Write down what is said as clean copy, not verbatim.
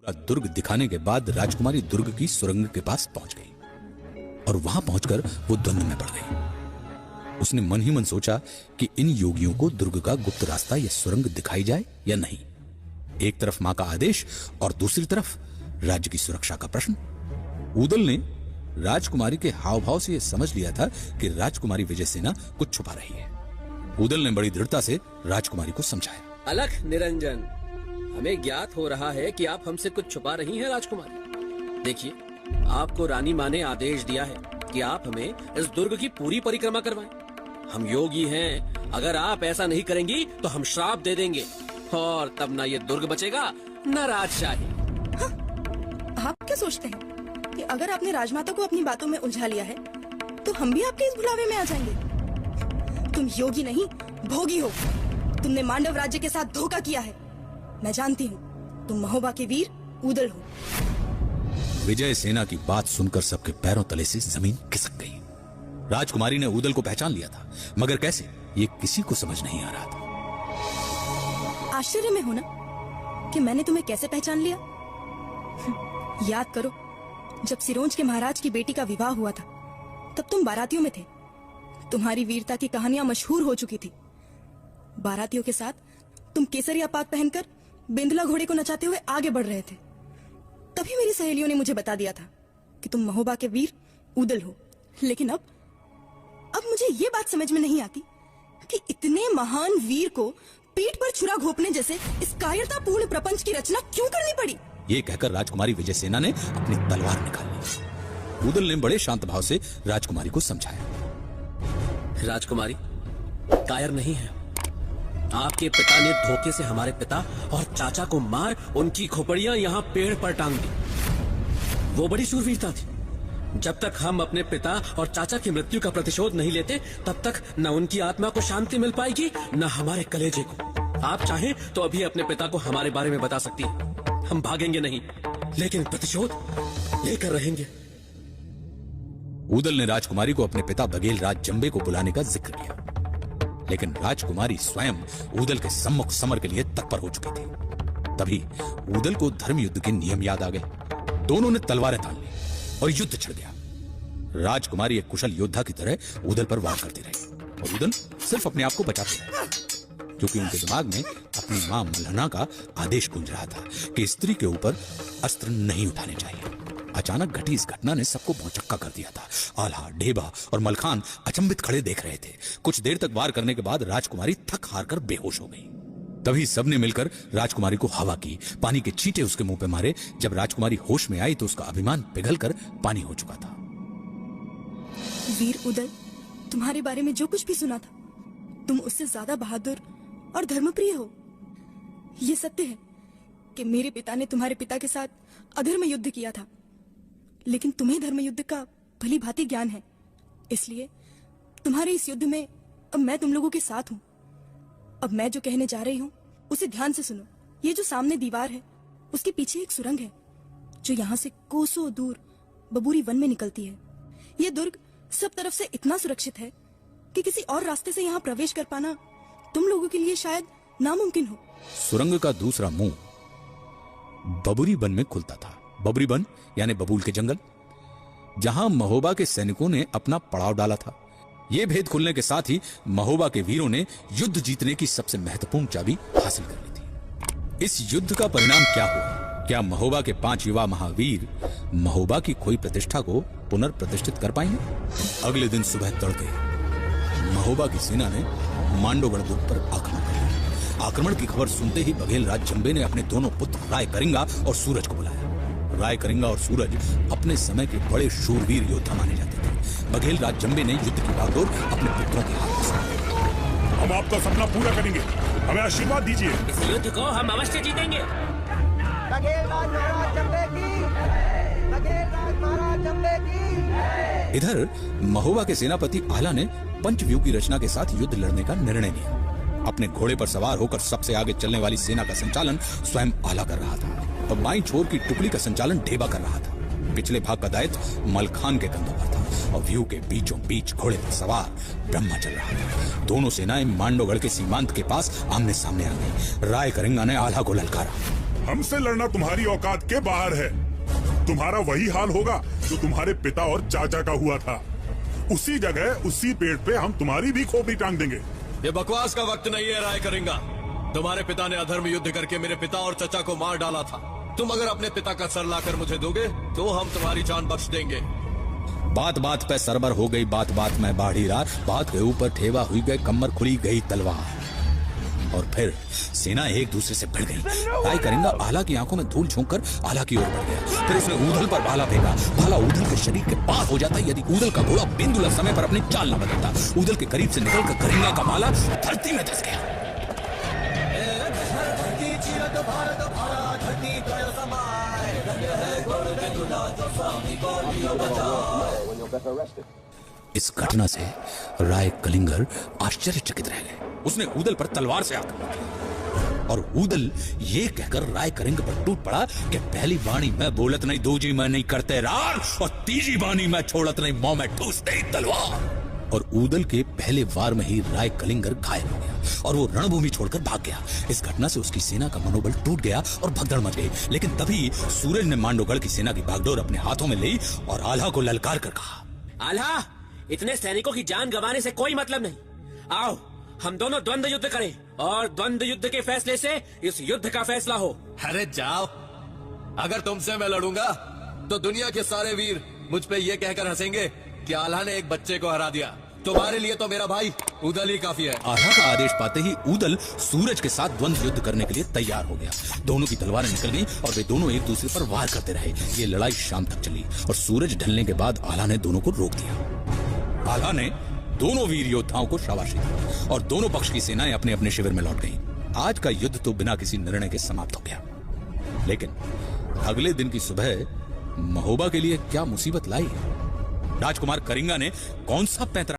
पूरा दुर्ग दिखाने के बाद राजकुमारी दुर्ग की सुरंग के पास पहुंच गई और वहां पहुंचकर वो द्वंद्व में पड़ गई। उसने मन ही मन सोचा कि इन योगियों को दुर्ग का गुप्त रास्ता या सुरंग दिखाई जाए या नहीं। एक तरफ मां का आदेश और दूसरी तरफ राज्य की सुरक्षा का प्रश्न। ऊदल ने राजकुमारी के हाव भाव से यह समझ लिया था कि राजकुमारी विजय सेना कुछ छुपा रही है। ऊदल ने बड़ी दृढ़ता से राजकुमारी को समझाया। अलख निरंजन, हमें ज्ञात हो रहा है कि आप हमसे कुछ छुपा रही हैं राजकुमारी। देखिए, आपको रानी माँ ने आदेश दिया है कि आप हमें इस दुर्ग की पूरी परिक्रमा करवाएं। हम योगी हैं, अगर आप ऐसा नहीं करेंगी तो हम श्राप दे देंगे और तब ना ये दुर्ग बचेगा न राजशाही। हाँ, आप क्या सोचते हैं कि अगर आपने राजमाता को अपनी बातों में उलझा लिया है तो हम भी आपके इस बुलावे में आ जाएंगे? तुम योगी नहीं, भोगी हो। तुमने मांडव राज्य के साथ धोखा किया है। मैं जानती हूँ तुम महोबा के वीर ऊदल हो। विजय सेना की बात सुनकर सबके पैरों तले से जमीन खिसक गई। राजकुमारी ने ऊदल को पहचान लिया था, मगर कैसे, ये किसी को समझ नहीं आ रहा था। आश्चर्य में हो ना कि मैंने तुम्हें कैसे पहचान लिया? याद करो, जब सिरोंज के महाराज की बेटी का विवाह हुआ था तब तुम बारातियों में थे। तुम्हारी वीरता की कहानियां मशहूर हो चुकी थी। बारातियों के साथ तुम केसरिया पाग पहनकर बेंदुला घोड़े को नचाते हुए आगे बढ़ रहे थे। तभी मेरी सहेलियों ने मुझे बता दिया था कि तुम महोबा के वीर ऊदल हो। लेकिन अब मुझे ये बात समझ में नहीं आती कि इतने महान वीर को पीठ पर छुरा घोंपने जैसे इस कायरतापूर्ण प्रपंच की रचना क्यों करनी पड़ी। ये कहकर राजकुमारी विजय सेना ने अपनी तलवार निकाल ली। ऊदल ने बड़े शांत भाव से राजकुमारी को समझाया। राजकुमारी कायर नहीं है। आपके पिता ने धोखे से हमारे पिता और चाचा को मार उनकी खोपड़ियां यहाँ पेड़ पर टांग दी। वो बड़ी शूरवीरता थी। जब तक हम अपने पिता और चाचा की मृत्यु का प्रतिशोध नहीं लेते तब तक न उनकी आत्मा को शांति मिल पाएगी न हमारे कलेजे को। आप चाहें तो अभी अपने पिता को हमारे बारे में बता सकती हैं। हम भागेंगे नहीं, लेकिन प्रतिशोध लेकर रहेंगे। ऊदल ने राजकुमारी को अपने पिता बघेल राज जंबे को बुलाने का जिक्र किया, लेकिन राजकुमारी स्वयं ऊदल के सम्मुख समर के लिए तत्पर हो चुकी थी। तभी ऊदल को धर्म युद्ध के नियम याद आ गए। दोनों ने तलवारें तान ली और युद्ध छिड़ गया। राजकुमारी एक कुशल योद्धा की तरह ऊदल पर वार करती रही और ऊदल सिर्फ अपने आप को बचाते रहे, क्योंकि उनके दिमाग में अपनी मां मल्हना का आदेश गूंज रहा था कि स्त्री के ऊपर अस्त्र नहीं उठाने चाहिए। अचानक घटी इस घटना ने सबको भौचक्का कर दिया था। आल्हा, ढेबा और मलखान अचंभित खड़े देख रहे थे। कुछ देर तक वार करने के बाद राजकुमारी थक हार कर बेहोश हो गई। तभी सबने मिलकर राजकुमारी को हवा की, पानी के छींटे उसके मुंह पे मारे। जब राजकुमारी होश में आई तो उसका अभिमान पिघलकर पानी हो चुका था। वीर ऊदल, तुम्हारे बारे में जो कुछ भी सुना था, तुम उससे ज्यादा बहादुर और धर्मप्रिय हो। ये सत्य है कि मेरे पिता ने तुम्हारे पिता के साथ अधर्म युद्ध किया था, लेकिन तुम्हें धर्म युद्ध का भली भांति ज्ञान है। इसलिए तुम्हारे इस युद्ध में अब मैं तुम लोगों के साथ हूँ। अब मैं जो कहने जा रही हूँ उसे ध्यान से सुनो। ये जो सामने दीवार है उसके पीछे एक सुरंग है जो यहाँ से कोसों दूर बबूरी वन में निकलती है। ये दुर्ग सब तरफ से इतना सुरक्षित है कि किसी और रास्ते से यहाँ प्रवेश कर पाना तुम लोगों के लिए शायद नामुमकिन हो। सुरंग का दूसरा मुंह बबूरी वन में खुलता था। बबूरी वन यानी बबूल के जंगल, जहां महोबा के सैनिकों ने अपना पड़ाव डाला था। यह भेद खुलने के साथ ही महोबा के वीरों ने युद्ध जीतने की सबसे महत्वपूर्ण चाबी हासिल कर ली थी। इस युद्ध का परिणाम क्या हुआ? क्या महोबा के 5 युवा महावीर महोबा की खोई प्रतिष्ठा को पुनर्प्रतिष्ठित कर पाएंगे? अगले दिन सुबह तड़के महोबा की सेना ने मांडोगढ़ दुर्ग पर आक्रमण किया। आक्रमण की खबर सुनते ही बघेल राज जंबे ने अपने दोनों पुत्र राय करिंगा और सूरज को बुलाया। राय करिंगा और सूरज अपने समय के बड़े शूरवीर योद्धा माने जाते थे। बघेल राज जंबे ने युद्ध की बागडोर अपने पुत्रों के हाथ में सौंपी। हम आपका सपना पूरा करेंगे, हमें आशीर्वाद दीजिए। इस युद्ध को हम अवश्य जीतेंगे। बघेल राज महाराज जंबे की, बघेल राज महाराज जंबे की। इधर महोबा के सेनापति आला ने पंचव्यूह की रचना के साथ युद्ध लड़ने का निर्णय लिया। अपने घोड़े पर सवार होकर सबसे आगे चलने वाली सेना का संचालन स्वयं आला कर रहा था और बाईं छोर की टुकड़ी का संचालन ढेबा कर रहा था। पिछले भाग का दायित्व मलखान के कंधों पर था और व्यू के बीचों बीच घोड़े पर सवार ब्रह्मा चल रहा था। दोनों सेनाएं मांडोगढ़ के सीमांत के पास आमने सामने आ गई। राय करिंगा ने आल्हा को ललकारा। हमसे लड़ना तुम्हारी औकात के बाहर है। तुम्हारा वही हाल होगा जो तुम्हारे पिता और चाचा का हुआ था। उसी जगह उसी पेड़ पे हम तुम्हारी भी खोपड़ी टांग देंगे। ये बकवास का वक्त नहीं है राय करेंगा। तुम्हारे पिता ने अधर्म युद्ध करके मेरे पिता और चचा को मार डाला था। तुम अगर अपने पिता का सर लाकर मुझे दोगे तो हम तुम्हारी जान बख्श देंगे। बात बात पे सरबर हो गई, बात बात में बाढ़ी रात, बात के ऊपर ठेवा हुई गए, कमर खुली गई तलवार, और फिर सेना एक दूसरे से भिड़ गई। राय करेंगा आला की आंखों में धूल झोंक कर आला की ओर बढ़ गया। फिर उसने ऊदल पर भाला फेंका। भाला ऊदल के शरीर के पास हो जाता यदि ऊदल का घोड़ा बिंदुला समय पर अपनी चाल न बदलता। ऊदल के करीब से निकलकर करेंगा का भाला धरती में धस गया। इस घटना से राय कलिंगर आश्चर्यचकित रह गए। उसने ऊदल पर तलवार से आक्रमण किया और ऊदल ये कहकर राय कलिंग पर टूट पड़ा कि पहली वाणी मैं बोलत नहीं, दूजी मैं नहीं करते रार, और तीसरी वाणी मैं छोड़त नहीं, मुंह में ठूसते ही तलवार। और ऊदल के पहले वार में ही राय कलिंगर घायल हो गया और वो रणभूमि छोड़कर भाग गया। इस घटना से उसकी सेना का मनोबल टूट गया और भगदड़ मच गई। लेकिन तभी सूरज ने मांडोगढ़ की सेना की बागडोर अपने हाथों में ली और आल्हा को ललकार कर कहा, आल्हा, इतने सैनिकों की जान गंवाने से कोई मतलब नहीं। आओ हम दोनों द्वंद्व युद्ध करें और द्वंद्व युद्ध के फैसले से इस युद्ध का फैसला हो। अरे जाओ, अगर तुमसे मैं लड़ूंगा तो दुनिया के सारे वीर मुझ पे ये कहकर हंसेंगे कि आल्हा ने एक बच्चे को हरा दिया। तुम्हारे लिए तो मेरा भाई ऊदल ही काफी है। आल्हा का आदेश पाते ही ऊदल सूरज के साथ द्वंद्व युद्ध करने के लिए तैयार हो गया। दोनों की तलवारें निकल गईं और वे दोनों एक दूसरे पर वार करते रहे। ये लड़ाई शाम तक चली और सूरज ढलने के बाद आल्हा ने दोनों को रोक दिया। आल्हा ने दोनों वीर योद्धाओं को शाबाशी दी और दोनों पक्ष की सेनाएं अपने अपने शिविर में लौट गईं। आज का युद्ध तो बिना किसी निर्णय के समाप्त हो गया। लेकिन अगले दिन की सुबह महोबा के लिए क्या मुसीबत लाई। राजकुमार करिंगा ने कौन सा पैंतरा